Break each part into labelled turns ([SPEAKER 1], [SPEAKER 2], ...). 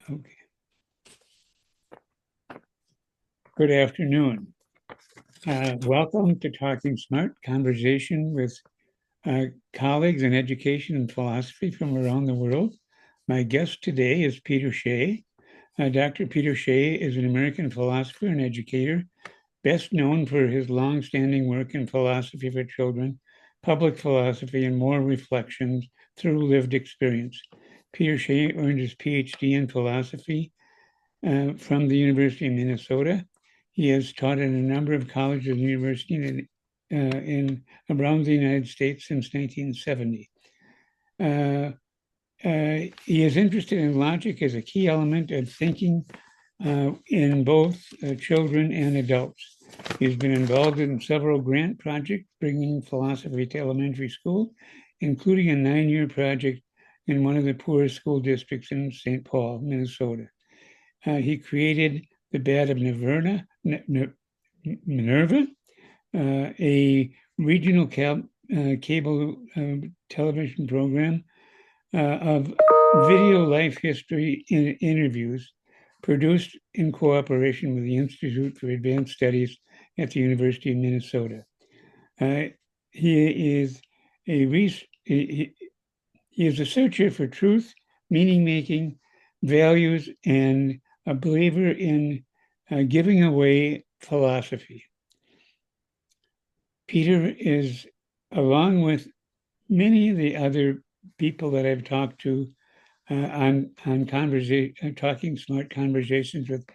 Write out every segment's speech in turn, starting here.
[SPEAKER 1] Okay. Good afternoon. Welcome to Talking Smart, conversation with colleagues in education and philosophy from around the world. My guest today is Peter Shea. Dr. Peter Shea is an American philosopher and educator, best known for his long-standing work in philosophy for children, public philosophy, and more reflections through lived experience. Peter Shea earned his PhD in philosophy from the University of Minnesota. He has taught in a number of colleges and universities in around the United States since 1970. He is interested in logic as a key element of thinking in both children and adults. He's been involved in several grant projects bringing philosophy to elementary school, including a 9-year project in one of the poorest school districts in St. Paul, Minnesota. He created the Bat of Minerva, a regional cable television program of video life history interviews produced in cooperation with the Institute for Advanced Studies at the University of Minnesota. He is a searcher for truth, meaning making, values, and a believer in giving away philosophy. Peter is, along with many of the other people that I've talked to on talking smart conversations with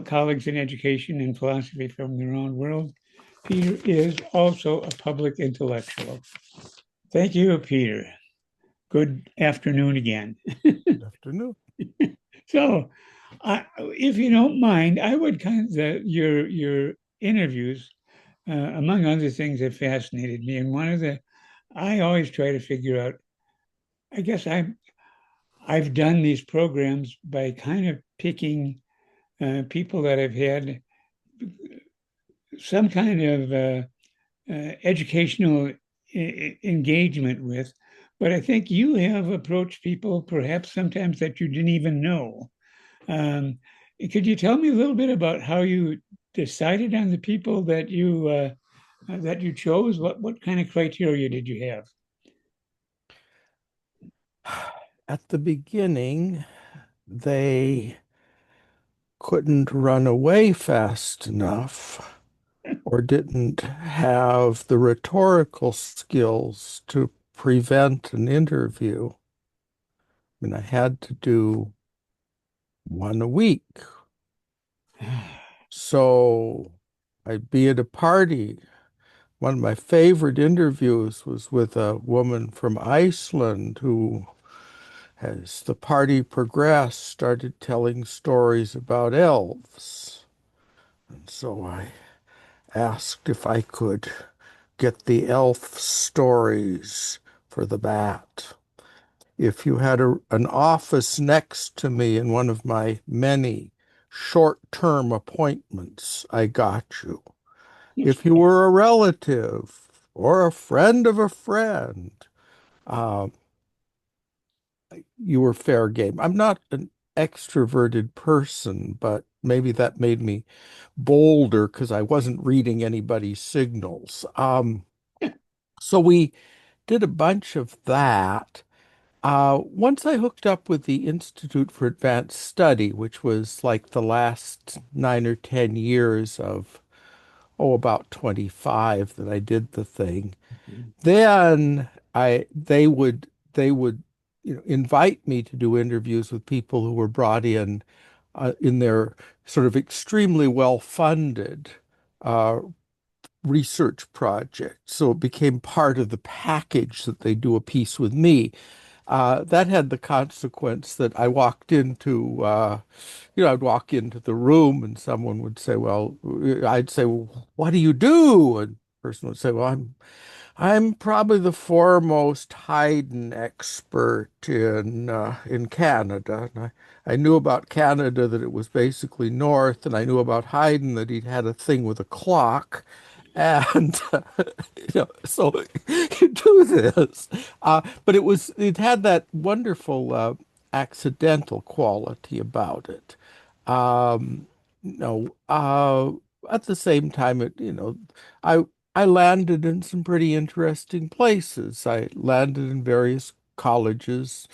[SPEAKER 1] colleagues in education and philosophy from the around world, Peter is also a public intellectual. Thank you, Peter. Good afternoon again.
[SPEAKER 2] Good afternoon.
[SPEAKER 1] So, if you don't mind, I would your interviews, among other things, have fascinated me. And I always try to figure out. I guess I've done these programs by kind of picking people that I've had some kind of educational engagement with. But I think you have approached people perhaps sometimes that you didn't even know. Could you tell me a little bit about how you decided on the people that you chose? What kind of criteria did you have?
[SPEAKER 2] At the beginning, they couldn't run away fast enough or didn't have the rhetorical skills to prevent an interview. I mean, I had to do one a week. So I'd be at a party. One of my favorite interviews was with a woman from Iceland who, as the party progressed, started telling stories about elves. And so I asked if I could get the elf stories for the bat. If you had an office next to me in one of my many short-term appointments, I got you. If you were a relative or a friend of a friend, um, you were fair game. I'm not an extroverted person, but maybe that made me bolder because I wasn't reading anybody's signals. So we did a bunch of that. Once I hooked up with the Institute for Advanced Study, which was like the last 9 or 10 years of, about 25 that I did the thing, then they would invite me to do interviews with people who were brought in their sort of extremely well-funded uh, research project. So it became part of the package that they do a piece with me. That had the consequence that I'd walk into the room and someone would say, well, I'd say, well, what do you do? And the person would say, well, I'm probably the foremost Haydn expert in Canada. And I knew about Canada that it was basically north, and I knew about Haydn that he'd had a thing with a clock. And so you do this, but it had that wonderful accidental quality about it. Um, you know, at the same time, I I landed in some pretty interesting places. I landed in various colleges.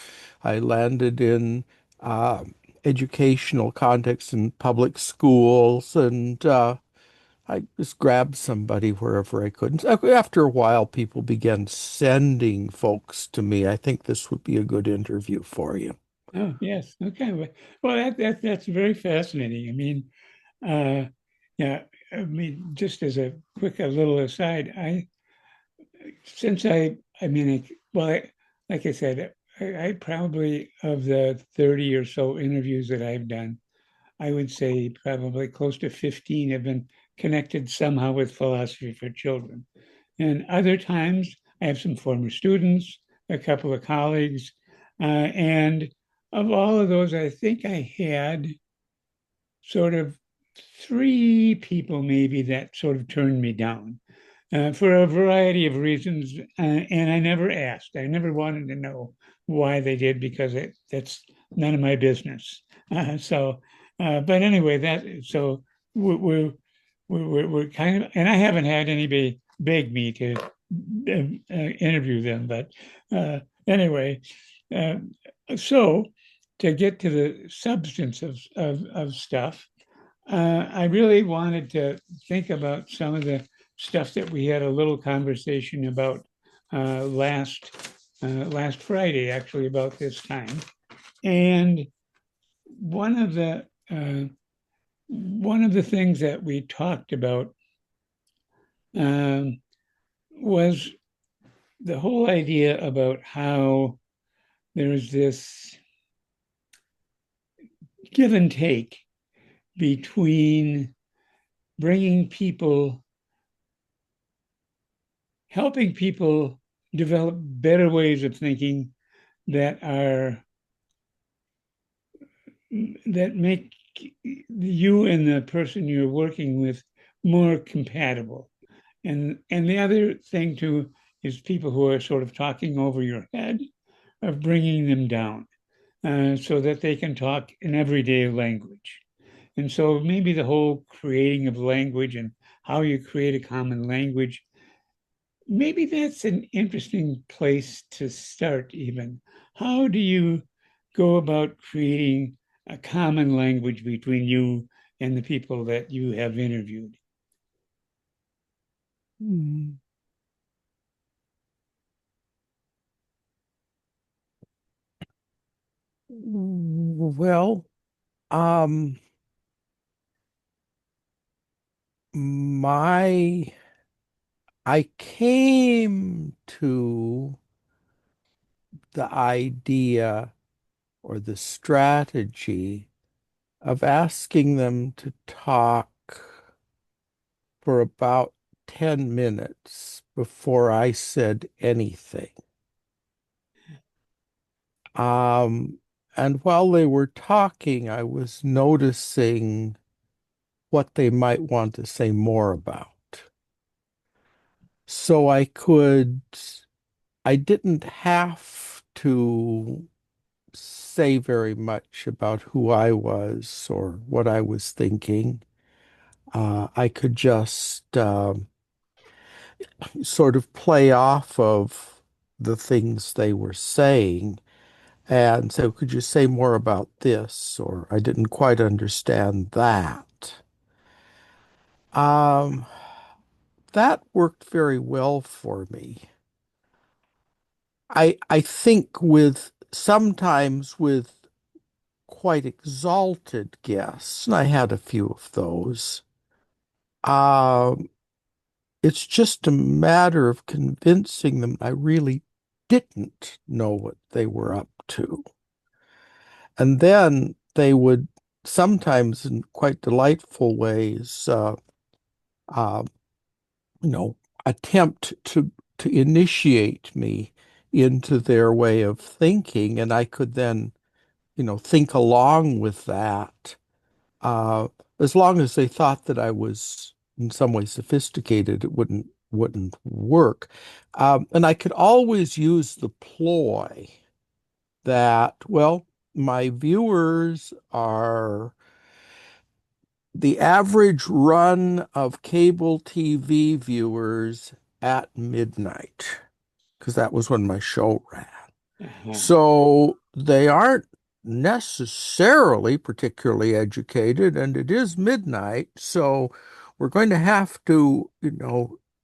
[SPEAKER 2] I landed in uh, educational contexts in public schools, and I just grabbed somebody wherever I could. And after a while, people began sending folks to me. I think this would be a good interview for you.
[SPEAKER 1] Oh, yes. Okay. Well, that's very fascinating. Uh, yeah. Just as a little aside, since I mean, well, like I said, I probably of the 30 or so interviews that I've done, I would say probably close to 15 have been connected somehow with philosophy for children. And other times, I have some former students, a couple of colleagues, and of all of those, I think I had sort of three people maybe that sort of turned me down for a variety of reasons. And I never asked. I never wanted to know why they did because that's none of my business. But anyway, we're, we're kind of, and I haven't had anybody beg me to interview them. But anyway, uh, so to get to the substance of stuff, I really wanted to think about some of the stuff that we had a little conversation about last last Friday, actually about this time. And one of the uh, one of the things that we talked about um, was the whole idea about how there's this give and take between bringing people, helping people develop better ways of thinking that are that make you and the person you're working with more compatible. And the other thing too is people who are sort of talking over your head of bringing them down so that they can talk in everyday language. And so maybe the whole creating of language and how you create a common language, maybe that's an interesting place to start even. How do you go about creating a common language between you and the people that you have interviewed?
[SPEAKER 2] Hmm. Well, um, my I came to the idea or the strategy of asking them to talk for about 10 minutes before I said anything. Um, and while they were talking, I was noticing what they might want to say more about. So I didn't have to say very much about who I was or what I was thinking. I could just sort of play off of the things they were saying and say, could you say more about this? Or I didn't quite understand that. Um, that worked very well for me. I think with sometimes with quite exalted guests, and I had a few of those. Um, it's just a matter of convincing them I really didn't know what they were up to. And then they would sometimes, in quite delightful ways, uh, you know, attempt to initiate me into their way of thinking, and I could then, think along with that. Uh, as long as they thought that I was in some way sophisticated, it wouldn't work. And I could always use the ploy that, well, my viewers are the average run of cable TV viewers at midnight, because that was when my show ran.
[SPEAKER 1] Uh-huh.
[SPEAKER 2] So they aren't necessarily particularly educated, and it is midnight, so we're going to have to,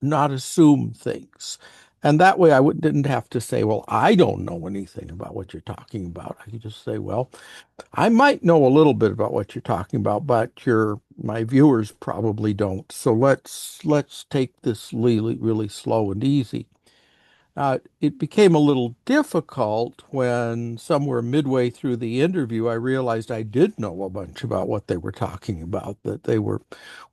[SPEAKER 2] not assume things. And that way didn't have to say, well, I don't know anything about what you're talking about. I could just say, well, I might know a little bit about what you're talking about, but my viewers probably don't. So let's take this really, really slow and easy. It became a little difficult when somewhere midway through the interview, I realized I did know a bunch about what they were talking about, that they were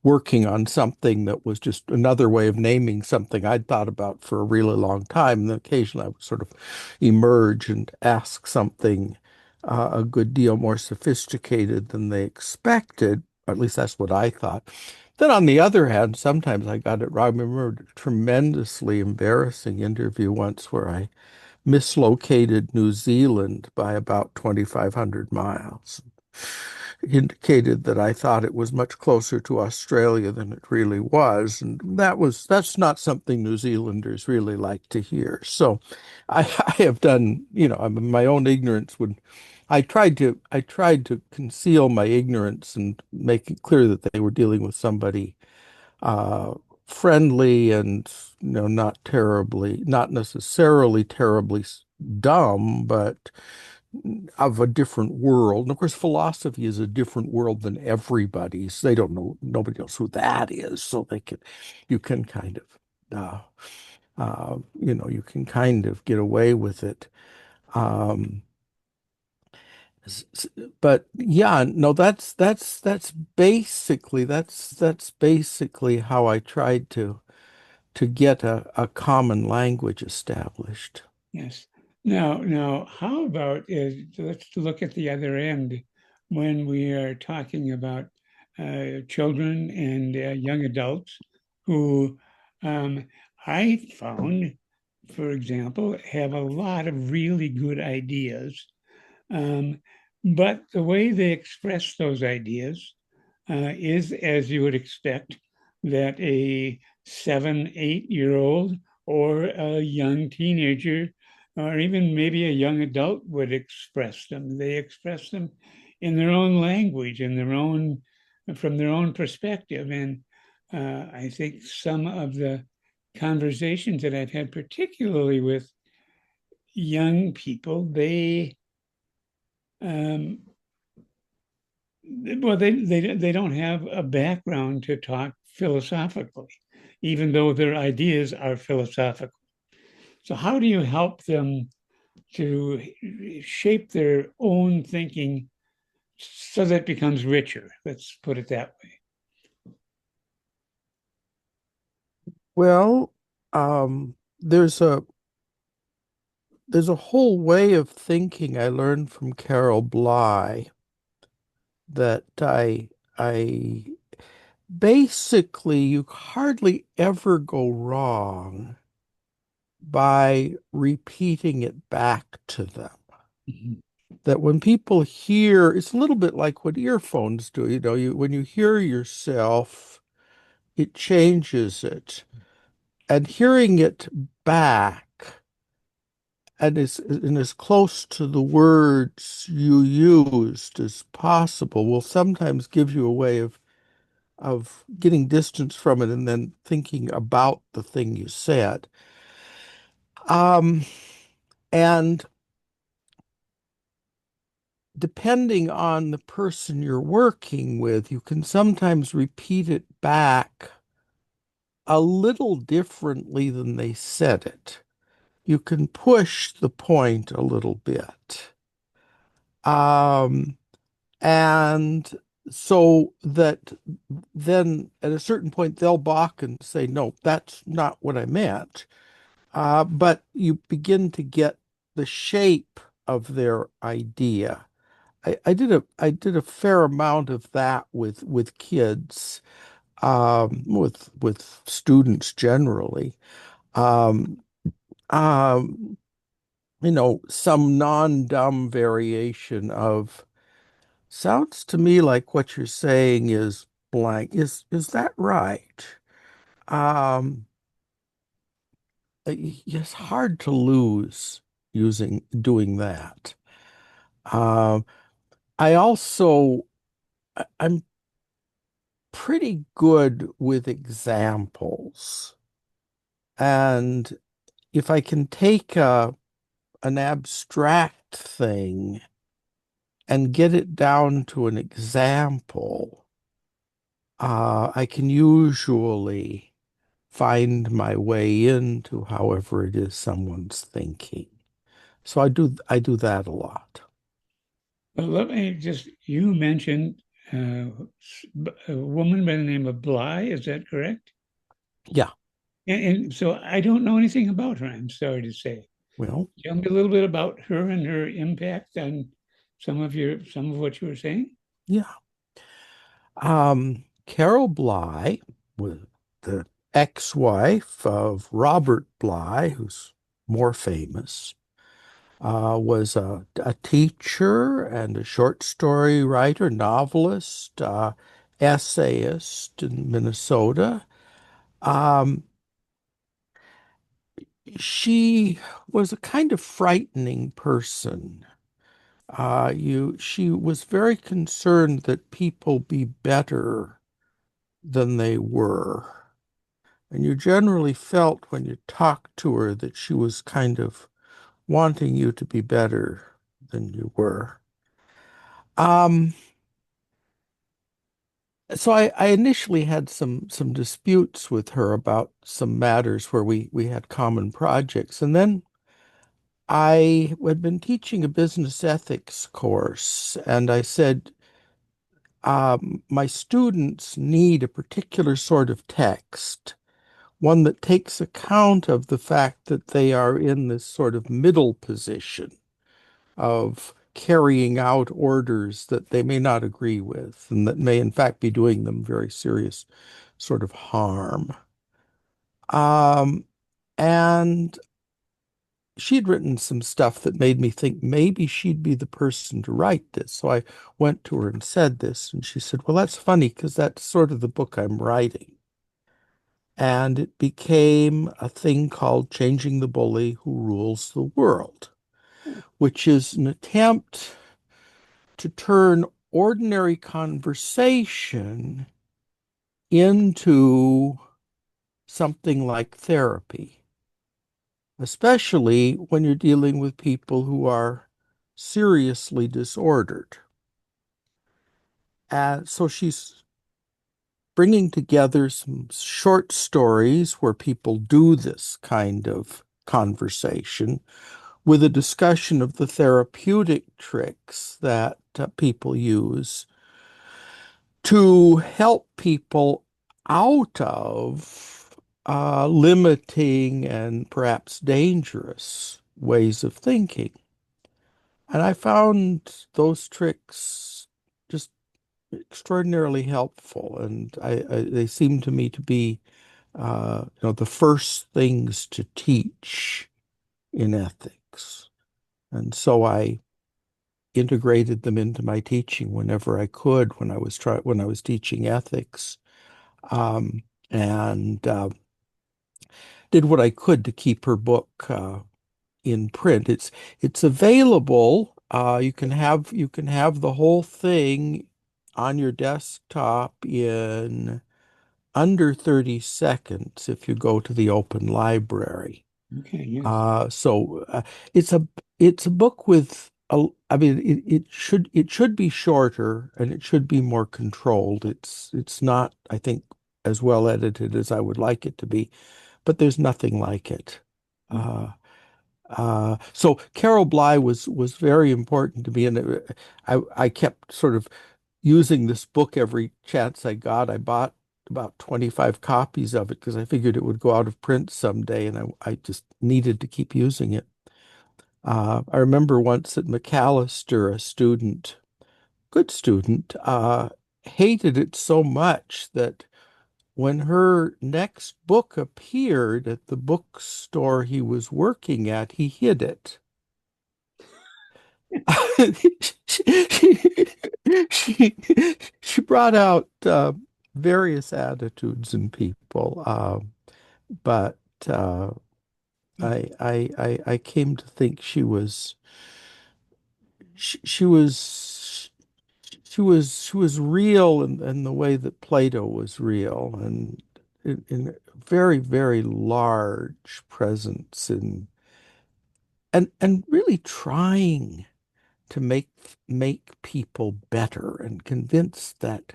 [SPEAKER 2] working on something that was just another way of naming something I'd thought about for a really long time. And then occasionally I would sort of emerge and ask something a good deal more sophisticated than they expected. Or at least that's what I thought. Then on the other hand, sometimes I got it wrong. I remember a tremendously embarrassing interview once where I mislocated New Zealand by about 2,500 miles. Indicated that I thought it was much closer to Australia than it really was, and that's not something New Zealanders really like to hear. So I have done, my own ignorance would I tried to conceal my ignorance and make it clear that they were dealing with somebody uh, friendly and not necessarily terribly dumb, but of a different world. And of course, philosophy is a different world than everybody's. They don't know, nobody knows who that is, so you can kind of, you can kind of get away with it. Um, but yeah, no, that's basically how I tried to get a common language established.
[SPEAKER 1] Yes. Now, how about let's look at the other end when we are talking about children and young adults who um, I found, for example, have a lot of really good ideas. Um, but the way they express those ideas is, as you would expect, that a 7, 8 year old or a young teenager or even maybe a young adult would express them. They express them in their own language, in their own, from their own perspective. And I think some of the conversations that I've had, particularly with young people, um, they don't have a background to talk philosophically, even though their ideas are philosophical. So how do you help them to shape their own thinking so that it becomes richer? Let's put it that way.
[SPEAKER 2] Well, there's a whole way of thinking I learned from Carol Bly that I basically you hardly ever go wrong by repeating it back to them.
[SPEAKER 1] Mhm.
[SPEAKER 2] That when people hear, it's a little bit like what earphones do. When you hear yourself, it changes it. And hearing it back and as close to the words you used as possible will sometimes give you a way of getting distance from it and then thinking about the thing you said. Um, and depending on the person you're working with, you can sometimes repeat it back a little differently than they said it. You can push the point a little bit. Um, and so that then at a certain point they'll balk and say, no, that's not what I meant. But you begin to get the shape of their idea. I did a fair amount of that with kids, with students generally. Um, um, some non-dumb variation of sounds to me like what you're saying is blank. Is that right? Um, it's hard to lose doing that. Um, I also I'm pretty good with examples. And if I can take an abstract thing and get it down to an example, I can usually find my way into however it is someone's thinking. So I do that a lot.
[SPEAKER 1] Well, let me just, you mentioned a woman by the name of Bly, is that correct?
[SPEAKER 2] Yeah.
[SPEAKER 1] And so I don't know anything about her, I'm sorry to say.
[SPEAKER 2] Well,
[SPEAKER 1] Tell me a little bit about her and her impact on some of what you were saying.
[SPEAKER 2] yeah. Carol Bly was the ex-wife of Robert Bly, who's more famous, was a teacher and a short story writer, novelist, essayist in Minnesota. Um, she was a kind of frightening person. She was very concerned that people be better than they were. And you generally felt when you talked to her that she was kind of wanting you to be better than you were. Um, so I initially had some disputes with her about some matters where we had common projects. And then I had been teaching a business ethics course, and I said, my students need a particular sort of text, one that takes account of the fact that they are in this sort of middle position of carrying out orders that they may not agree with and that may in fact be doing them very serious sort of harm. Um, and she'd written some stuff that made me think maybe she'd be the person to write this. So I went to her and said this, and she said, "Well, that's funny because that's sort of the book I'm writing." And it became a thing called Changing the Bully Who Rules the World, which is an attempt to turn ordinary conversation into something like therapy, especially when you're dealing with people who are seriously disordered. And so she's bringing together some short stories where people do this kind of conversation with a discussion of the therapeutic tricks that people use to help people out of limiting and perhaps dangerous ways of thinking. And I found those tricks just extraordinarily helpful, and they seem to me to be, the first things to teach in ethics. And so I integrated them into my teaching whenever I could when I was teaching ethics, um, and did what I could to keep her book in print. It's available. You can have the whole thing on your desktop in under 30 seconds if you go to the open library.
[SPEAKER 1] Okay, yes.
[SPEAKER 2] So it's a it's a book with I mean it should be shorter and it should be more controlled. It's not, I think, as well edited as I would like it to be, but there's nothing like it. Uh, so Carol Bly was very important to me, and I kept sort of using this book every chance I got. I bought about 25 copies of it because I figured it would go out of print someday, and I just needed to keep using it. I remember once at McAllister, a student, good student, hated it so much that when her next book appeared at the bookstore he was working at, he hid it. she, she, she brought out various attitudes in people, but I came to think she was she was real in the way that Plato was real, and in a very, very large presence and really trying to make people better and convinced that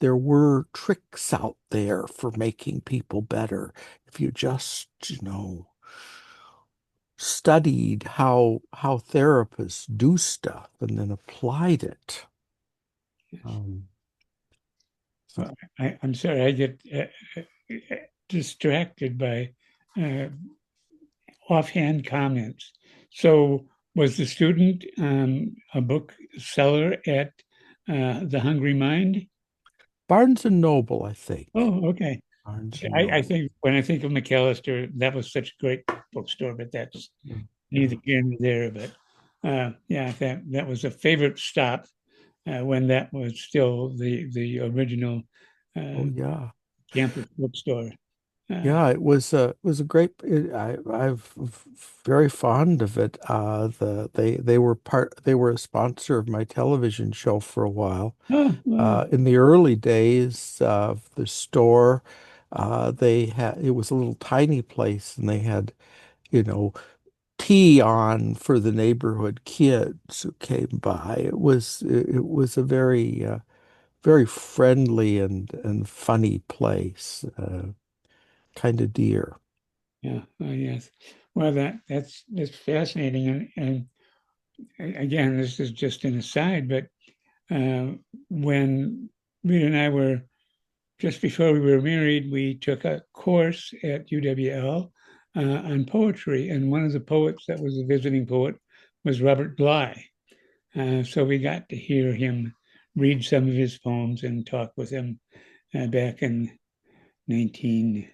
[SPEAKER 2] there were tricks out there for making people better if you just, studied how therapists do stuff and then applied it. Um, so,
[SPEAKER 1] Well, I'm sorry, I get distracted by uh, offhand comments. So, was the student a bookseller at the Hungry Mind?
[SPEAKER 2] Barnes and Noble, I think.
[SPEAKER 1] Oh, okay.
[SPEAKER 2] Barnes
[SPEAKER 1] Okay,
[SPEAKER 2] and
[SPEAKER 1] I
[SPEAKER 2] Noble.
[SPEAKER 1] think when I think of McAllister, that was such a great bookstore, but that's
[SPEAKER 2] Yeah.
[SPEAKER 1] neither
[SPEAKER 2] Yeah.
[SPEAKER 1] here nor there. But yeah, that was a favorite stop when that was still the original
[SPEAKER 2] Oh
[SPEAKER 1] uh,
[SPEAKER 2] yeah.
[SPEAKER 1] campus bookstore. Uh,
[SPEAKER 2] Yeah, it was a great very fond of it. They were a sponsor of my television show for a while.
[SPEAKER 1] oh, wow.
[SPEAKER 2] In the early days of the store, they had it was a little tiny place and they had, you know, tea on for the neighborhood kids who came by. It was a very very friendly and funny place, kind of dear.
[SPEAKER 1] Yeah, oh, yes. Well, that's fascinating, and again, this is just an aside, but uh, when Rita and I were just before we were married, we took a course at UWL on poetry, and one of the poets that was a visiting poet was Robert Bly. So we got to hear him read some of his poems and talk with him back in 19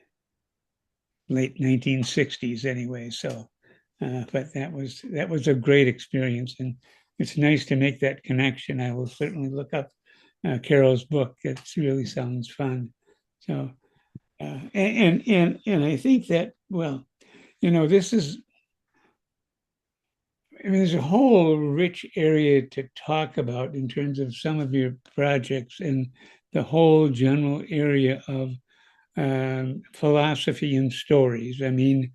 [SPEAKER 1] late 1960s anyway. So, but that was a great experience, and it's nice to make that connection. I will certainly look up Carol's book. It really sounds fun. So, and I think that well, this is. I mean, there's a whole rich area to talk about in terms of some of your projects and the whole general area of philosophy and stories. I mean,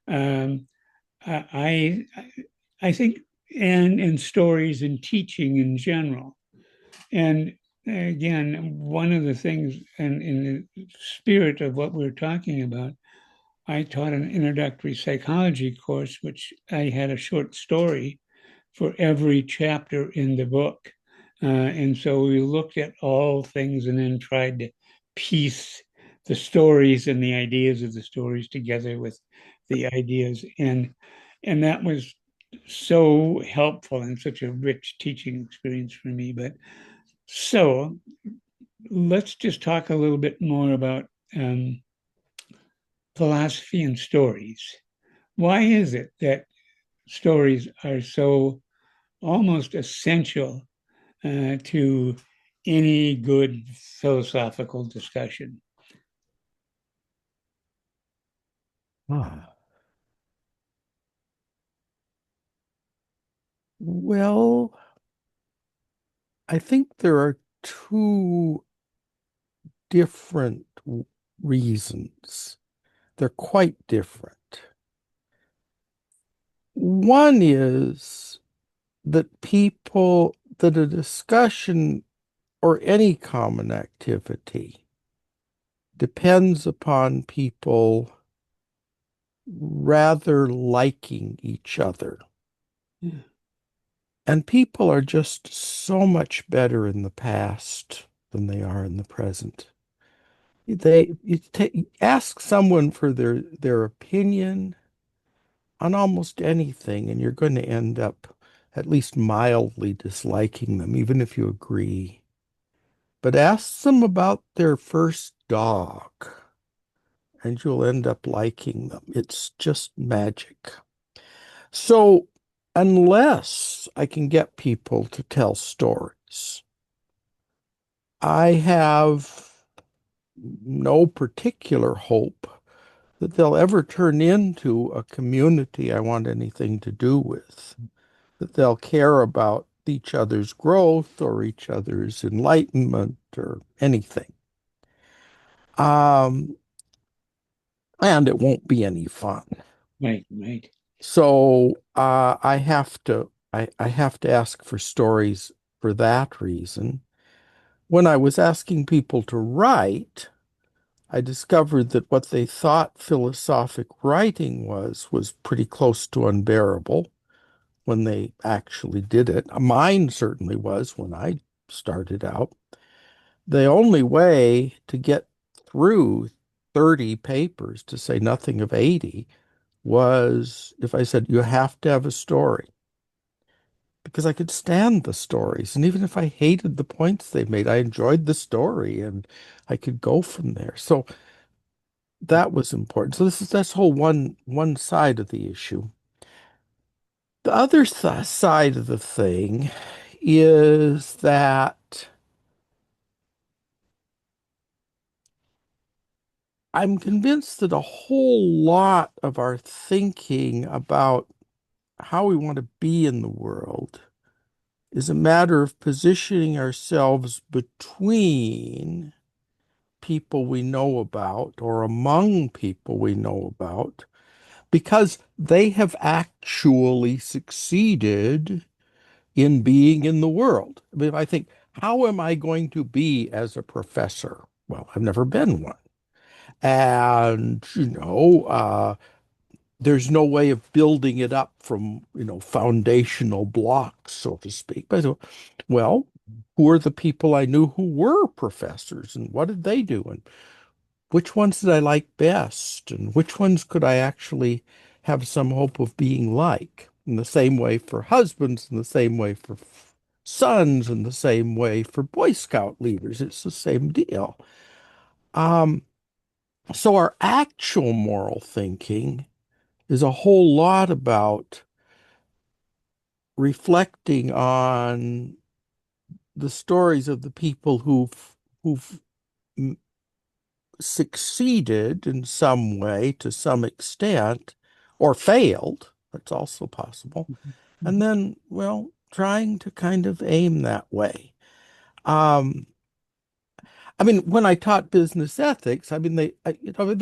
[SPEAKER 1] um, I I think and stories and teaching in general. And again, one of the things, and in the spirit of what we're talking about, I taught an introductory psychology course, which I had a short story for every chapter in the book. And so we looked at all things and then tried to piece the stories and the ideas of the stories together with the ideas. And that was so helpful and such a rich teaching experience for me. But so let's just talk a little bit more about philosophy and stories. Why is it that stories are so almost essential to any good philosophical discussion?
[SPEAKER 2] Ah. Well, I think there are two different reasons. They're quite different. One is that a discussion or any common activity depends upon people rather liking each other.
[SPEAKER 1] Yeah,
[SPEAKER 2] And people are just so much better in the past than they are in the present. Ask someone for their opinion on almost anything, and you're going to end up at least mildly disliking them, even if you agree. But ask them about their first dog, and you'll end up liking them. It's just magic. So unless I can get people to tell stories. I have no particular hope that they'll ever turn into a community I want anything to do with, that they'll care about each other's growth or each other's enlightenment or anything. Um, and it won't be any fun.
[SPEAKER 1] Right, right.
[SPEAKER 2] So I have to ask for stories for that reason. When I was asking people to write, I discovered that what they thought philosophic writing was pretty close to unbearable when they actually did it. Mine certainly was when I started out. The only way to get through 30 papers, to say nothing of 80, was if I said, you have to have a story. Because I could stand the stories. And even if I hated the points they made, I enjoyed the story and I could go from there. So that was important. So that's whole one side of the issue. The other side of the thing is that I'm convinced that a whole lot of our thinking about how we want to be in the world is a matter of positioning ourselves between people we know about or among people we know about because they have actually succeeded in being in the world. I mean, I think, how am I going to be as a professor? Well, I've never been one. And, there's no way of building it up from, foundational blocks, so to speak. But, well, who are the people I knew who were professors and what did they do? And which ones did I like best? And which ones could I actually have some hope of being like? In the same way for husbands, in the same way for sons, in the same way for Boy Scout leaders. It's the same deal. Um, so our actual moral thinking is a whole lot about reflecting on the stories of the people who've succeeded in some way to some extent or failed. That's also possible. And
[SPEAKER 1] Mhm.
[SPEAKER 2] then, well, trying to kind of aim that way. Um, I mean, when I taught business ethics, I mean, they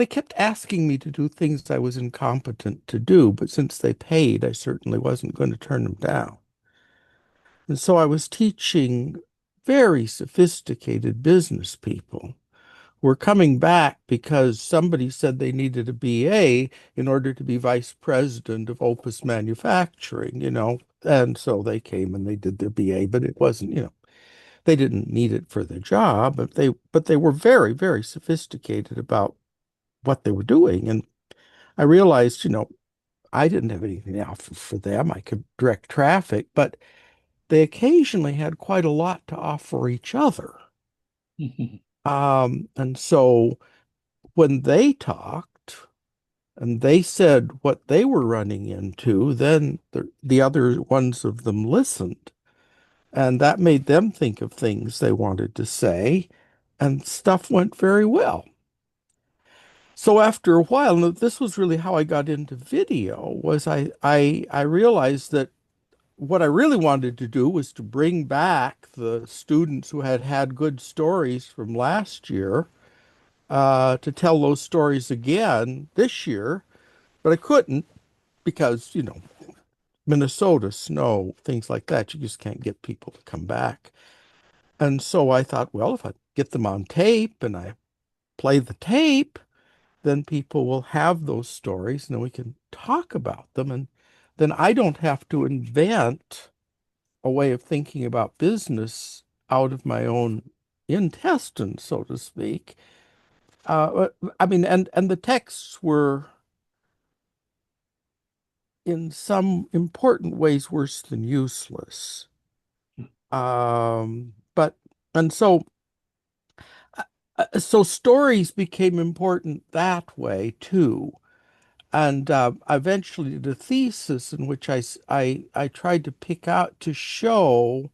[SPEAKER 2] kept asking me to do things I was incompetent to do, but since they paid, I certainly wasn't going to turn them down. And so I was teaching very sophisticated business people were coming back because somebody said they needed a BA in order to be vice president of Opus Manufacturing. And so they came and they did their BA, but it wasn't, they didn't need it for their job, but they were very, very sophisticated about what they were doing. And I realized, I didn't have anything to offer for them. I could direct traffic, but they occasionally had quite a lot to offer each other. And so when they talked and they said what they were running into, then the other ones of them listened. And that made them think of things they wanted to say, and stuff went very well. So after a while, and this was really how I got into video, was I realized that what I really wanted to do was to bring back the students who had had good stories from last year, to tell those stories again this year, but I couldn't because, Minnesota, snow, things like that. You just can't get people to come back. And so I thought, well, if I get them on tape and I play the tape, then people will have those stories and then we can talk about them. And then I don't have to invent a way of thinking about business out of my own intestines, so to speak. I mean, and the texts were in some important ways worse than useless. But and so stories became important that way too. And I eventually did a thesis in which I tried to pick out to show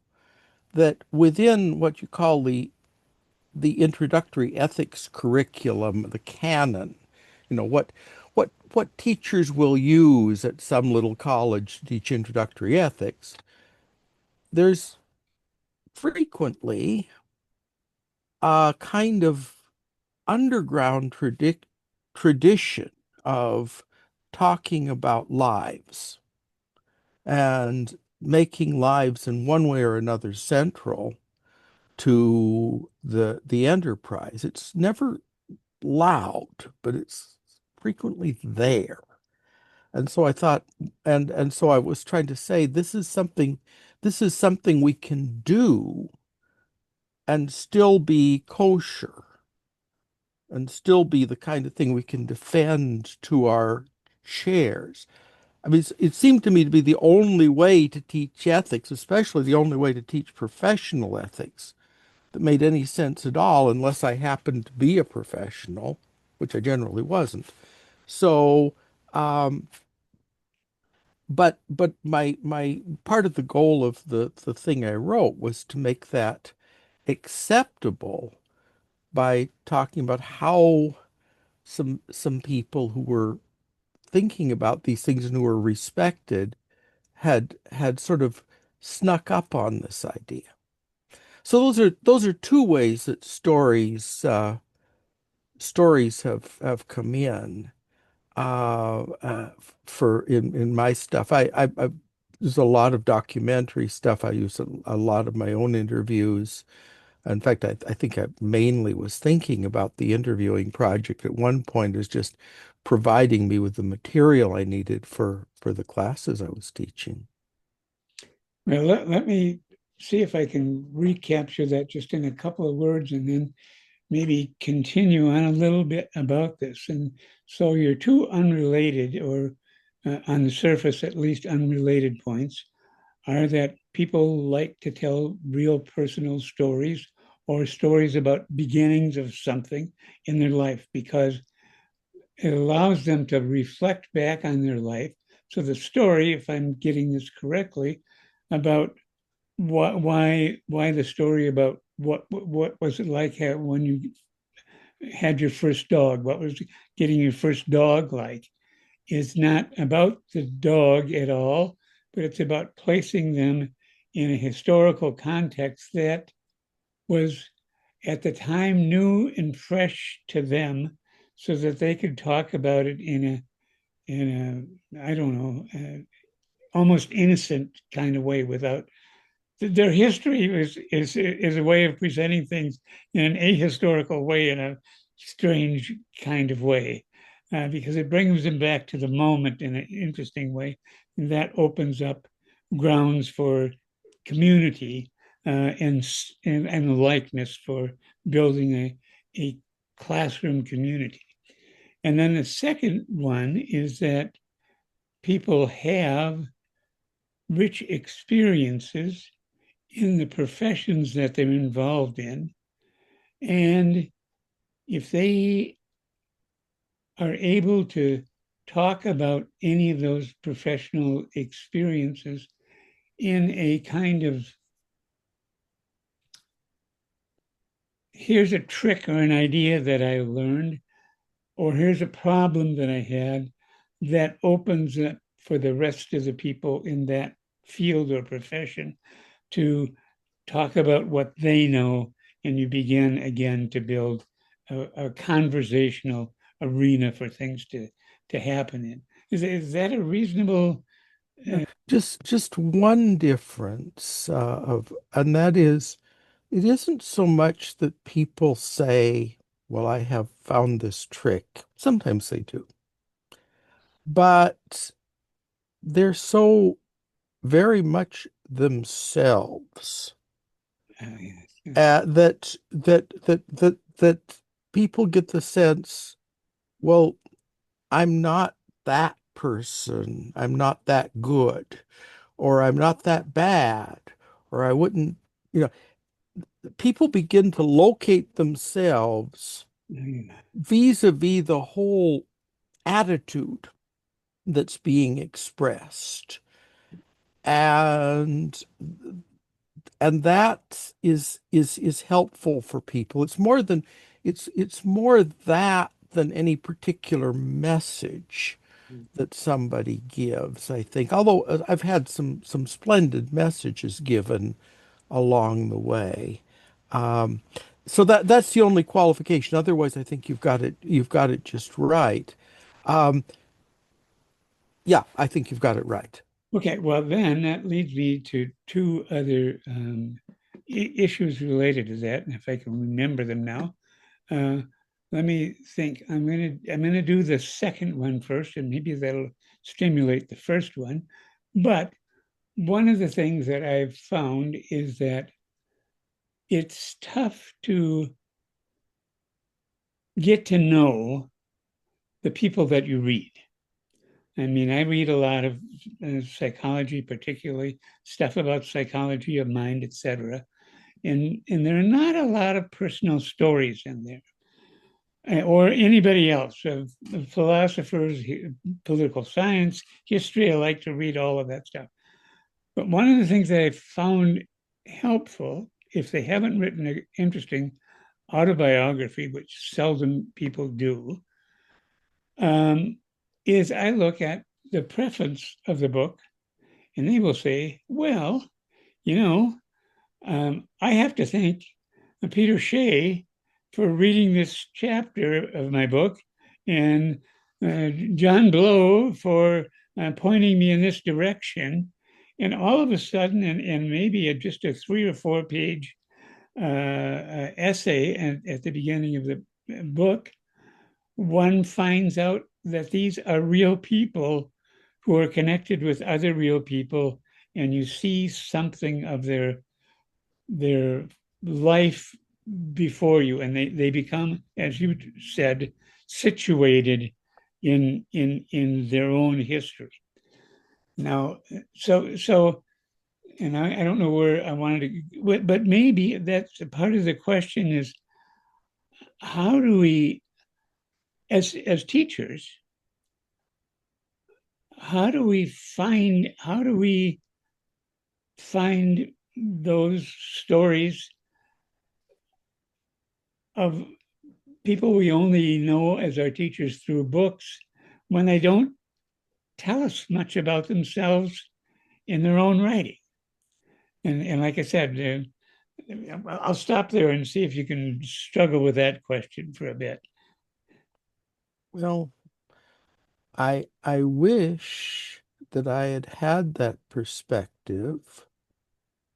[SPEAKER 2] that within what you call the introductory ethics curriculum, the canon, what teachers will use at some little college to teach introductory ethics, there's frequently a kind of underground tradition of talking about lives and making lives in one way or another central to the enterprise. It's never loud, but it's frequently there. And so I thought, and so I was trying to say, this is something we can do and still be kosher and still be the kind of thing we can defend to our chairs. I mean, it seemed to me to be the only way to teach ethics, especially the only way to teach professional ethics that made any sense at all, unless I happened to be a professional, which I generally wasn't. So, um, but my part of the goal of the thing I wrote was to make that acceptable by talking about how some people who were thinking about these things and who were respected had sort of snuck up on this idea. So those are two ways that stories have come in for in my stuff. I there's a lot of documentary stuff. I use a lot of my own interviews. In fact, I think I mainly was thinking about the interviewing project at one point as just providing me with the material I needed for the classes I was teaching.
[SPEAKER 1] Well, let me see if I can recapture that just in a couple of words and then maybe continue on a little bit about this. And so your two unrelated, or on the surface at least unrelated points, are that people like to tell real personal stories or stories about beginnings of something in their life because it allows them to reflect back on their life. So the story, if I'm getting this correctly, about why the story about what was it like when you had your first dog, what was getting your first dog like, is not about the dog at all, but it's about placing them in a historical context that was at the time new and fresh to them so that they could talk about it in a I don't know, almost innocent kind of way without their history is a way of presenting things in an ahistorical way, in a strange kind of way, because it brings them back to the moment in an interesting way. And that opens up grounds for community and likeness for building a classroom community. And then the second one is that people have rich experiences in the professions that they're involved in. And if they are able to talk about any of those professional experiences in a kind of here's a trick or an idea that I learned, or here's a problem that I had, that opens up for the rest of the people in that field or profession to talk about what they know, and you begin again to build a conversational arena for things to happen in. Is that a reasonable?
[SPEAKER 2] Yeah, just one difference and that is, it isn't so much that people say, "Well, I have found this trick." Sometimes they do, but they're so very much themselves
[SPEAKER 1] Yes.
[SPEAKER 2] that people get the sense, well, I'm not that person, I'm not that good, or I'm not that bad, or I wouldn't, you know, people begin to locate themselves vis-a-vis the whole attitude that's being expressed. And that is helpful for people. It's more that than any particular message that somebody gives, I think. Although I've had some splendid messages given along the way. Um, so that's the only qualification. Otherwise, I think you've got it just right. Um, yeah, I think you've got it right.
[SPEAKER 1] Okay, well, then that leads me to two other issues related to that, and if I can remember them now. Uh, Let me think. I'm gonna do the second one first, and maybe that'll stimulate the first one. But one of the things that I've found is that it's tough to get to know the people that you read. I mean, I read a lot of psychology, particularly stuff about psychology of mind, etc. And there are not a lot of personal stories in there, or anybody else. Philosophers, political science, history. I like to read all of that stuff. But one of the things that I found helpful, if they haven't written an interesting autobiography, which seldom people do, um, is I look at the preface of the book, and they will say, well, you know, I have to thank Peter Shea for reading this chapter of my book, and John Blow for pointing me in this direction. And all of a sudden, and maybe just a 3 or 4 page essay at the beginning of the book, one finds out that these are real people who are connected with other real people, and you see something of their life before you, and they become, as you said, situated in their own history. Now, so and I don't know where I wanted to, but maybe that's a part of the question is how do we, as teachers, how do we find those stories of people we only know as our teachers through books when they don't tell us much about themselves in their own writing? And like I said, I'll stop there and see if you can struggle with that question for a bit.
[SPEAKER 2] Well, I wish that I had had that perspective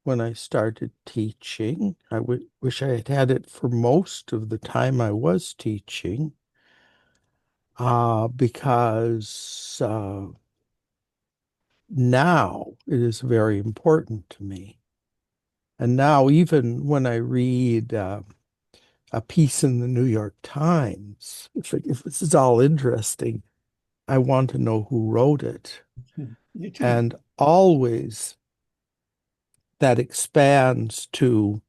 [SPEAKER 2] when I started teaching. I wish I had had it for most of the time I was teaching, because now it is very important to me. And now, even when I read a piece in the New York Times, if this is all interesting, I want to know who wrote it.
[SPEAKER 1] You too.
[SPEAKER 2] And always that expands to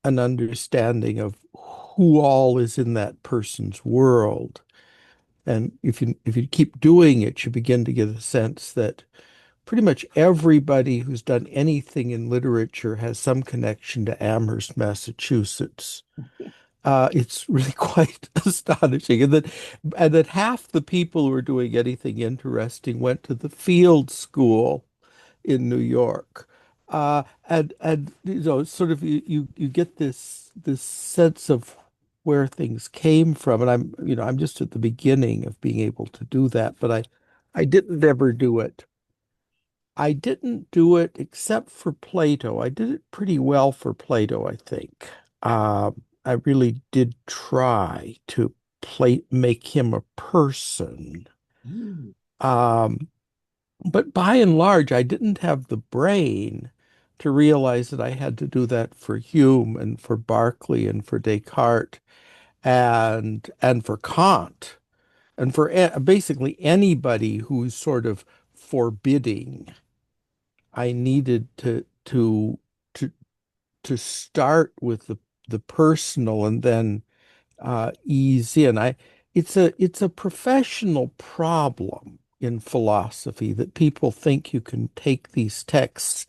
[SPEAKER 2] an understanding of who all is in that person's world. And if you keep doing it, you begin to get a sense that pretty much everybody who's done anything in literature has some connection to Amherst, Massachusetts. It's really quite astonishing. And that half the people who are doing anything interesting went to the field school in New York. And sort of you get this sense of where things came from. And I'm just at the beginning of being able to do that, but I didn't ever do it. I didn't do it except for Plato. I did it pretty well for Plato, I think. I really did try to make him a person.
[SPEAKER 1] Mm.
[SPEAKER 2] Um, but by and large, I didn't have the brain to realize that I had to do that for Hume and for Berkeley and for Descartes and for Kant and for basically anybody who's sort of forbidding. I needed to to start with the personal and then ease in. It's a professional problem in philosophy, that people think you can take these texts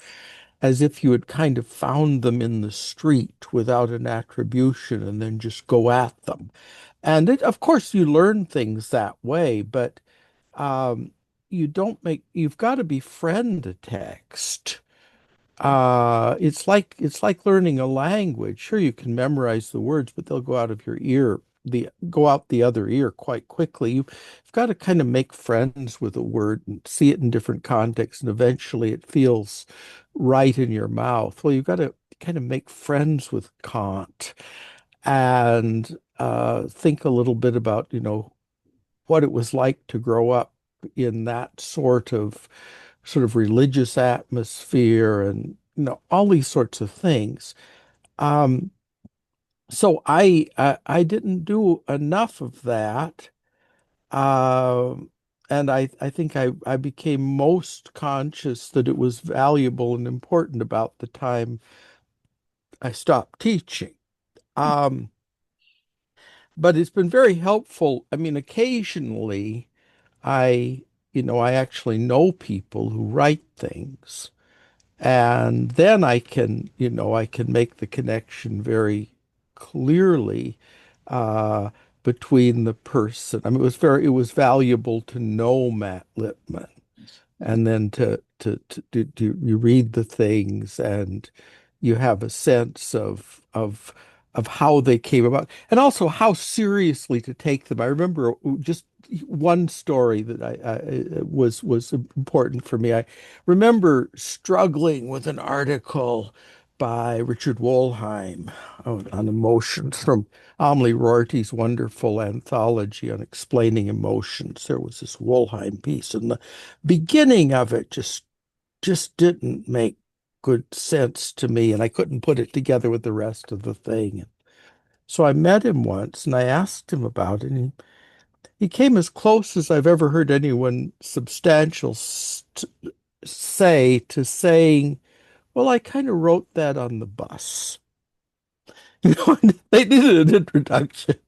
[SPEAKER 2] as if you had kind of found them in the street without an attribution and then just go at them. And of course, you learn things that way, but um, you've got to befriend a text. It's like learning a language. Sure, you can memorize the words, but they'll go out of your ear, go out the other ear quite quickly. You've got to kind of make friends with a word and see it in different contexts, and eventually it feels right in your mouth. Well, you've got to kind of make friends with Kant and think a little bit about, what it was like to grow up in that sort of religious atmosphere and all these sorts of things. Um, so I didn't do enough of that. Um, and I think I became most conscious that it was valuable and important about the time I stopped teaching. Um, but it's been very helpful. I mean, occasionally I, I actually know people who write things. And then I can make the connection very clearly uh, between the person. I mean, it was valuable to know Matt Lipman, and then to you read the things and you have a sense of how they came about and also how seriously to take them. I remember just one story that was important for me. I remember struggling with an article by Richard Wollheim on emotions from Amelie Rorty's wonderful anthology on explaining emotions. There was this Wollheim piece, and the beginning of it just didn't make good sense to me, and I couldn't put it together with the rest of the thing. So I met him once and I asked him about it, and he came as close as I've ever heard anyone substantial say to saying, "Well, I kind of wrote that on the bus." They needed an introduction.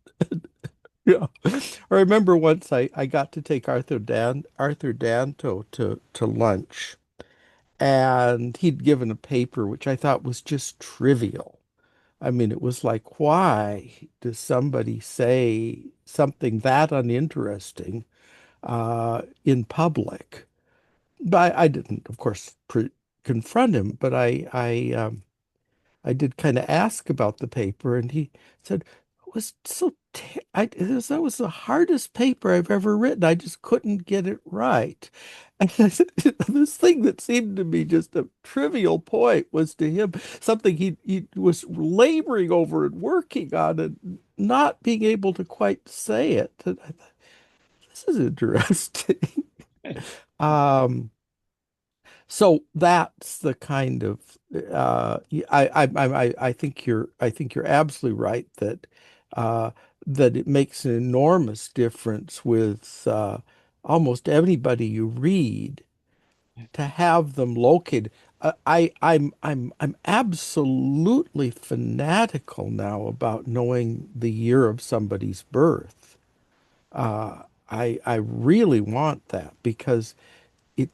[SPEAKER 2] Yeah. I remember once I got to take Arthur Danto to lunch, and he'd given a paper which I thought was just trivial. I mean, it was like, why does somebody say something that uninteresting in public? But I didn't, of course, confront him, but I did kind of ask about the paper, and he said it was so that was the hardest paper I've ever written. I just couldn't get it right. And I said, this thing that seemed to be just a trivial point was to him something he was laboring over and working on and not being able to quite say it. And I thought, this is interesting. Um, so that's the kind of I think you're absolutely right that it makes an enormous difference with almost anybody you read to have them located. I'm absolutely fanatical now about knowing the year of somebody's birth. I really want that because it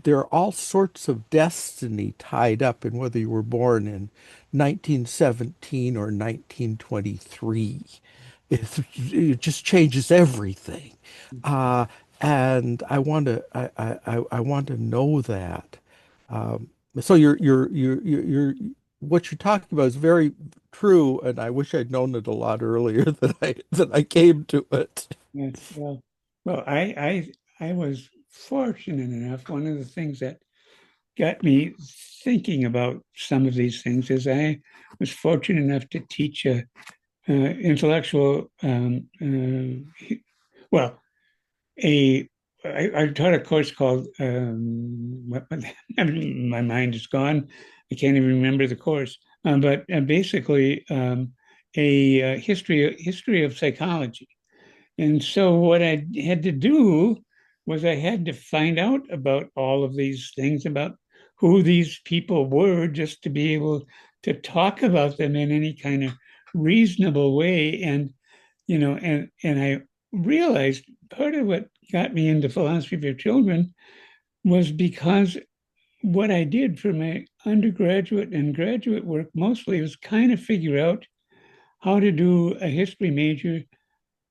[SPEAKER 2] there are all sorts of destiny tied up in whether you were born in 1917 or 1923. It just changes everything. Uh, and I want to know that. Um, so what you're talking about is very true, and I wish I'd known it a lot earlier than I came to it.
[SPEAKER 1] Yes, well, I was fortunate enough. One of the things that got me thinking about some of these things is I was fortunate enough to teach a intellectual, well, a I taught a course called my mind is gone. I can't even remember the course, but basically a history of psychology. And so what I had to do was I had to find out about all of these things, about who these people were, just to be able to talk about them in any kind of reasonable way. And I realized part of what got me into philosophy for children was because what I did for my undergraduate and graduate work mostly was kind of figure out how to do a history major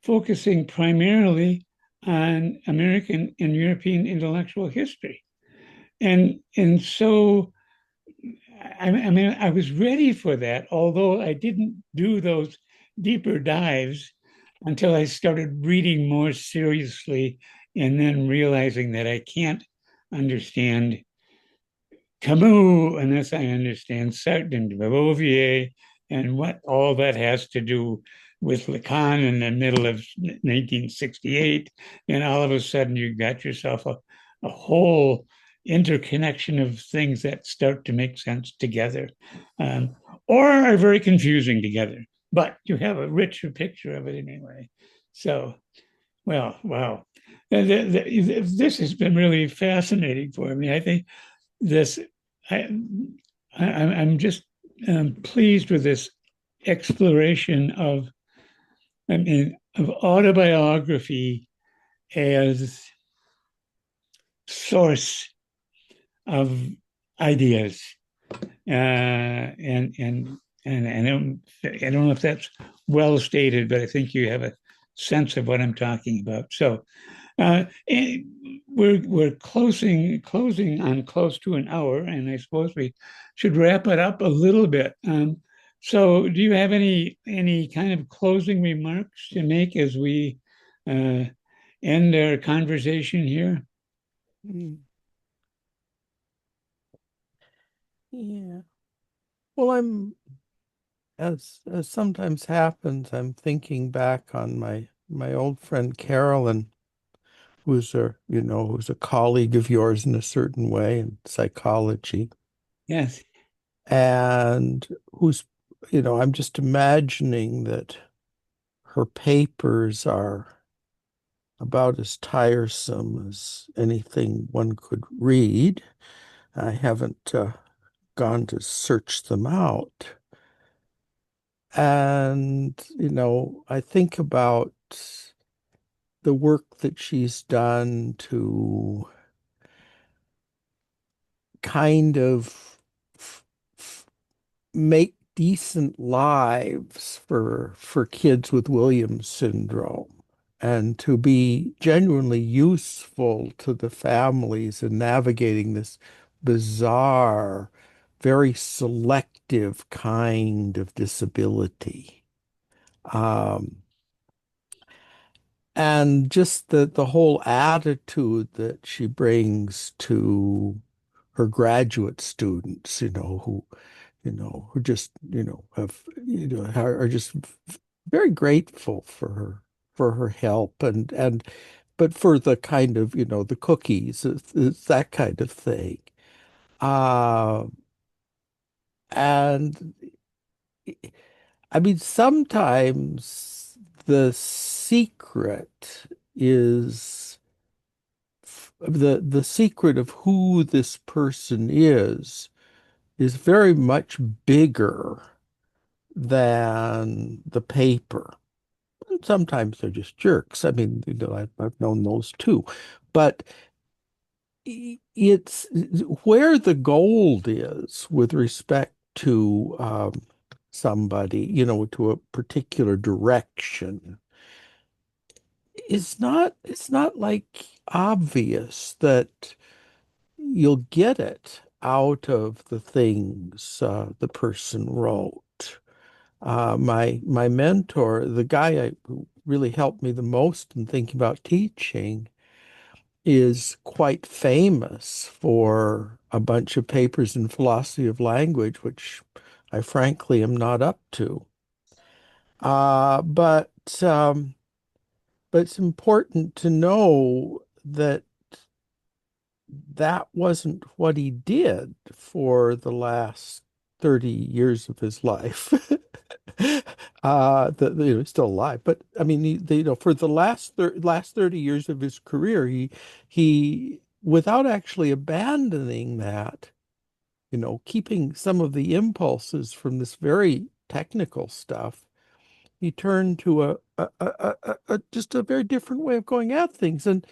[SPEAKER 1] focusing primarily on American and European intellectual history. And so I mean I was ready for that, although I didn't do those deeper dives until I started reading more seriously and then realizing that I can't understand Camus unless I understand Sartre and Beauvoir and what all that has to do with Lacan in the middle of 1968. And all of a sudden, you got yourself a whole interconnection of things that start to make sense together, um, or are very confusing together. But you have a richer picture of it anyway. So, well, wow. This has been really fascinating for me. I think this I, I'm just pleased with this exploration of, I mean, of autobiography as source of ideas, and I don't know if that's well stated, but I think you have a sense of what I'm talking about. So and we're closing on close to an hour, and I suppose we should wrap it up a little bit. So, do you have any kind of closing remarks to make as we uh, end our conversation here?
[SPEAKER 2] Mm. Yeah. Well, as sometimes happens, I'm thinking back on my old friend Carolyn, who's a colleague of yours in a certain way in psychology,
[SPEAKER 1] Yes,
[SPEAKER 2] and I'm just imagining that her papers are about as tiresome as anything one could read. I haven't gone to search them out. And, I think about the work that she's done to kind of f f make decent lives for kids with Williams syndrome and to be genuinely useful to the families in navigating this bizarre, very selective kind of disability. Um, and just the whole attitude that she brings to her graduate students, who just, are just very grateful for her help but for the kind of, the cookies, it's that kind of thing. Uh, and I mean, sometimes the secret is the secret of who this person is very much bigger than the paper. And sometimes they're just jerks. I mean, I've known those too. But it's where the gold is with respect to somebody, to a particular direction. It's not like obvious that you'll get it out of the things the person wrote. My mentor, the guy who really helped me the most in thinking about teaching, is quite famous for a bunch of papers in philosophy of language, which I frankly am not up to. Uh, but um, but it's important to know that that wasn't what he did for the last 30 years of his life. He's still alive, but I mean, for the last 30 years of his career, he without actually abandoning that, keeping some of the impulses from this very technical stuff, he turned to just a very different way of going at things. And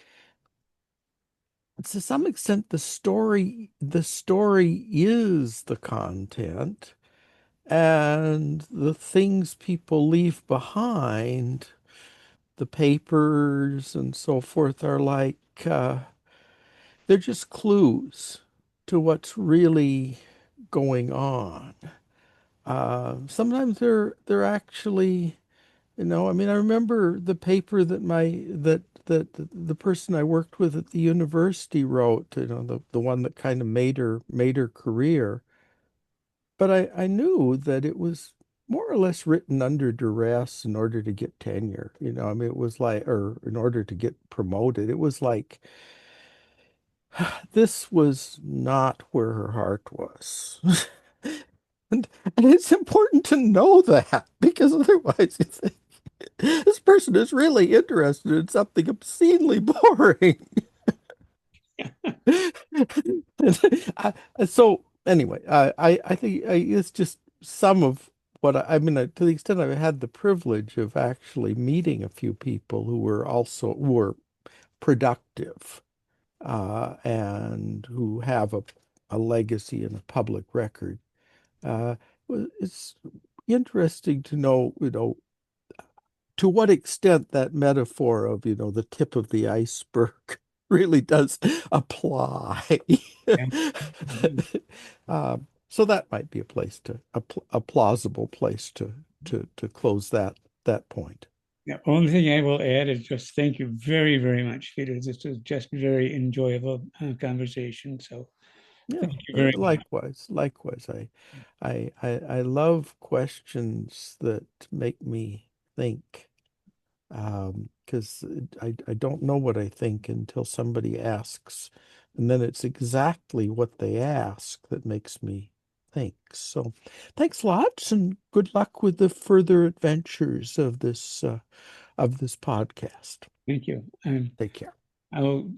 [SPEAKER 2] to some extent, the story is the content, and the things people leave behind, the papers and so forth, are like they're just clues to what's really going on. Sometimes they're actually, I mean, I remember the paper that the person I worked with at the university wrote, the one that kind of made her career. But I knew that it was more or less written under duress in order to get tenure. I mean, it was like, or in order to get promoted. It was like this was not where her heart was. And it's important to know that, because otherwise you think this person is really interested in something obscenely boring. So anyway, I think it's just some of what I mean, to the extent I've had the privilege of actually meeting a few people who were productive, and who have a legacy and a public record. It's interesting to know, to what extent that metaphor of, the tip of the iceberg really does apply.
[SPEAKER 1] Yeah. Mhm.
[SPEAKER 2] So that might be a plausible place to close that point.
[SPEAKER 1] The only thing I will add is just thank you very, very much, Peter. This was just very enjoyable conversation. So
[SPEAKER 2] Yeah,
[SPEAKER 1] thank you very much.
[SPEAKER 2] likewise, likewise. I love questions that make me think. Because I don't know what I think until somebody asks, and then it's exactly what they ask that makes me think. So, thanks lots, and good luck with the further adventures of this podcast.
[SPEAKER 1] Thank you.
[SPEAKER 2] Take care.
[SPEAKER 1] I will